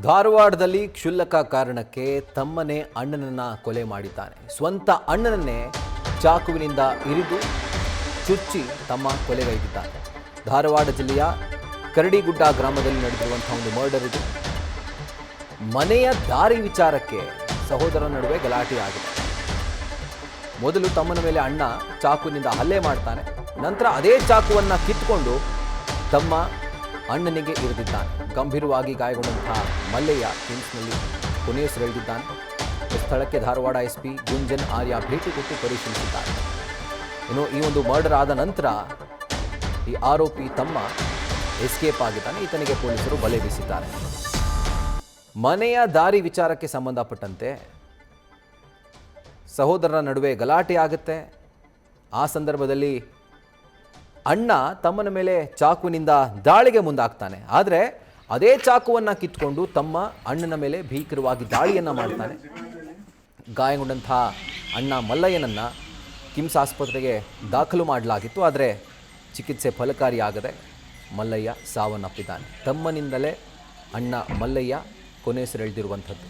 ಧಾರವಾಡದಲ್ಲಿ ಕ್ಷುಲ್ಲಕ ಕಾರಣಕ್ಕೆ ತಮ್ಮನೇ ಅಣ್ಣನನ್ನ ಕೊಲೆ ಮಾಡಿದ್ದಾನೆ. ಸ್ವಂತ ಅಣ್ಣನನ್ನೇ ಚಾಕುವಿನಿಂದ ಇರಿದು ಚುಚ್ಚಿ ತಮ್ಮ ಕೊಲೆಗೈದಿದ್ದಾನೆ. ಧಾರವಾಡ ಜಿಲ್ಲೆಯ ಕರಡಿಗುಡ್ಡ ಗ್ರಾಮದಲ್ಲಿ ನಡೆದಿರುವಂತಹ ಒಂದು ಮರ್ಡರ್ ಇದು. ಮನೆಯ ದಾರಿ ವಿಚಾರಕ್ಕೆ ಸಹೋದರನ ನಡುವೆ ಗಲಾಟೆ ಆಗಿದೆ. ಮೊದಲು ತಮ್ಮನ ಮೇಲೆ ಅಣ್ಣ ಚಾಕುವಿನಿಂದ ಹಲ್ಲೆ ಮಾಡ್ತಾನೆ. ನಂತರ ಅದೇ ಚಾಕುವನ್ನು ಕಿತ್ತುಕೊಂಡು ತಮ್ಮ ಅಣ್ಣನಿಗೆ ಇರಿದಿದ್ದಾನೆ. ಗಂಭೀರವಾಗಿ ಗಾಯಗೊಂಡಂತಹ ಮಲ್ಲಯ್ಯ ಕಿಮ್ಸ್ನಲ್ಲಿ ಕೊನೆಯುಸಿರೆಳೆದಿದ್ದಾನೆ. ಸ್ಥಳಕ್ಕೆ ಧಾರವಾಡ ಎಸ್ಪಿ ಗುಂಜನ್ ಆರ್ಯ ಭೇಟಿ ಕೊಟ್ಟು ಪರಿಶೀಲಿಸಿದ್ದಾರೆ. ಇನ್ನು ಈ ಒಂದು ಮರ್ಡರ್ ಆದ ನಂತರ ಈ ಆರೋಪಿ ತಮ್ಮ ಎಸ್ಕೇಪ್ ಆಗಿದ್ದಾನೆ. ಈತನಿಗೆ ಪೊಲೀಸರು ಬಲೆ ಬೀಸಿದ್ದಾರೆ. ಮನೆಯ ದಾರಿ ವಿಚಾರಕ್ಕೆ ಸಂಬಂಧಪಟ್ಟಂತೆ ಸಹೋದರರ ನಡುವೆ ಗಲಾಟೆ ಆಗುತ್ತೆ. ಆ ಸಂದರ್ಭದಲ್ಲಿ ಅಣ್ಣ ತಮ್ಮನ ಮೇಲೆ ಚಾಕುವಿನಿಂದ ದಾಳಿಗೆ ಮುಂದಾಗ್ತಾನೆ. ಆದರೆ ಅದೇ ಚಾಕುವನ್ನು ಕಿತ್ಕೊಂಡು ತಮ್ಮ ಅಣ್ಣನ ಮೇಲೆ ಭೀಕರವಾಗಿ ದಾಳಿಯನ್ನು ಮಾಡ್ತಾನೆ. ಗಾಯಗೊಂಡಂಥ ಅಣ್ಣ ಮಲ್ಲಯ್ಯನನ್ನು ಕಿಮ್ಸ್ ಆಸ್ಪತ್ರೆಗೆ ದಾಖಲು ಮಾಡಲಾಗಿತ್ತು. ಆದರೆ ಚಿಕಿತ್ಸೆ ಫಲಕಾರಿಯಾಗದೆ ಮಲ್ಲಯ್ಯ ಸಾವನ್ನಪ್ಪಿದ್ದಾನೆ. ತಮ್ಮನಿಂದಲೇ ಅಣ್ಣ ಮಲ್ಲಯ್ಯ ಕೊನೆಯುಸಿರೆಳೆದಿರುವಂಥದ್ದು.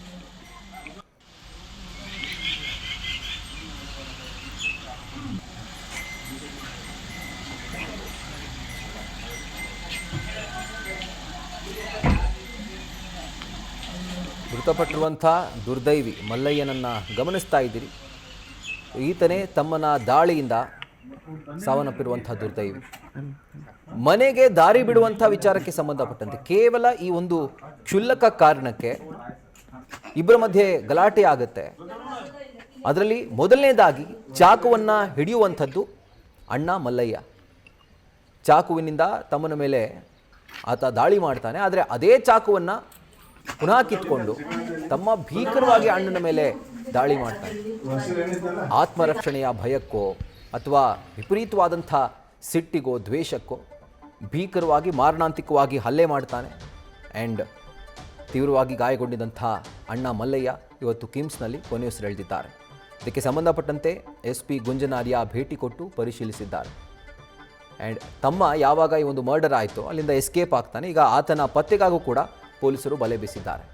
ಮೃತಪಟ್ಟಿರುವಂಥ ದುರ್ದೈವಿ ಮಲ್ಲಯ್ಯನನ್ನು ಗಮನಿಸ್ತಾ ಇದ್ದೀರಿ. ಈತನೇ ತಮ್ಮನ ದಾಳಿಯಿಂದ ಸಾವನ್ನಪ್ಪಿರುವಂಥ ದುರ್ದೈವಿ. ಮನೆಗೆ ದಾರಿ ಬಿಡುವಂಥ ವಿಚಾರಕ್ಕೆ ಸಂಬಂಧಪಟ್ಟಂತೆ ಕೇವಲ ಈ ಒಂದು ಕ್ಷುಲ್ಲಕ ಕಾರಣಕ್ಕೆ ಇಬ್ಬರ ಮಧ್ಯೆ ಗಲಾಟೆ ಆಗುತ್ತೆ. ಅದರಲ್ಲಿ ಮೊದಲನೇದಾಗಿ ಚಾಕುವನ್ನು ಹಿಡಿಯುವಂಥದ್ದು ಅಣ್ಣ ಮಲ್ಲಯ್ಯ. ಚಾಕುವಿನಿಂದ ತಮ್ಮನ ಮೇಲೆ ಆತ ದಾಳಿ ಮಾಡ್ತಾನೆ. ಆದರೆ ಅದೇ ಚಾಕುವನ್ನು ಪುನಃ ಕಿತ್ಕೊಂಡು ತಮ್ಮ ಭೀಕರವಾಗಿ ಅಣ್ಣನ ಮೇಲೆ ದಾಳಿ ಮಾಡ್ತಾನೆ. ಆತ್ಮರಕ್ಷಣೆಯ ಭಯಕ್ಕೋ ಅಥವಾ ವಿಪರೀತವಾದಂಥ ಸಿಟ್ಟಿಗೋ ದ್ವೇಷಕ್ಕೋ ಭೀಕರವಾಗಿ ಮಾರಣಾಂತಿಕವಾಗಿ ಹಲ್ಲೆ ಮಾಡ್ತಾನೆ. ಆ್ಯಂಡ್ ತೀವ್ರವಾಗಿ ಗಾಯಗೊಂಡಿದ್ದಂಥ ಅಣ್ಣ ಮಲ್ಲಯ್ಯ ಇವತ್ತು ಕಿಮ್ಸ್ನಲ್ಲಿ ಕೊನೆಯುಸಿರೆಳೆದಿದ್ದಾರೆ. ಇದಕ್ಕೆ ಸಂಬಂಧಪಟ್ಟಂತೆ ಎಸ್ಪಿ ಗುಂಜನಾರ್ಯ ಭೇಟಿ ಕೊಟ್ಟು ಪರಿಶೀಲಿಸಿದ್ದಾರೆ. ಆ್ಯಂಡ್ ತಮ್ಮ ಯಾವಾಗ ಈ ಒಂದು ಮರ್ಡರ್ ಆಯಿತು ಅಲ್ಲಿಂದ ಎಸ್ಕೇಪ್ ಆಗ್ತಾನೆ. ಈಗ ಆತನ ಪತ್ತೆಗಾಗೂ ಕೂಡ ಪೊಲೀಸರು ಬಲೆ ಬೀಸಿದ್ದಾರೆ.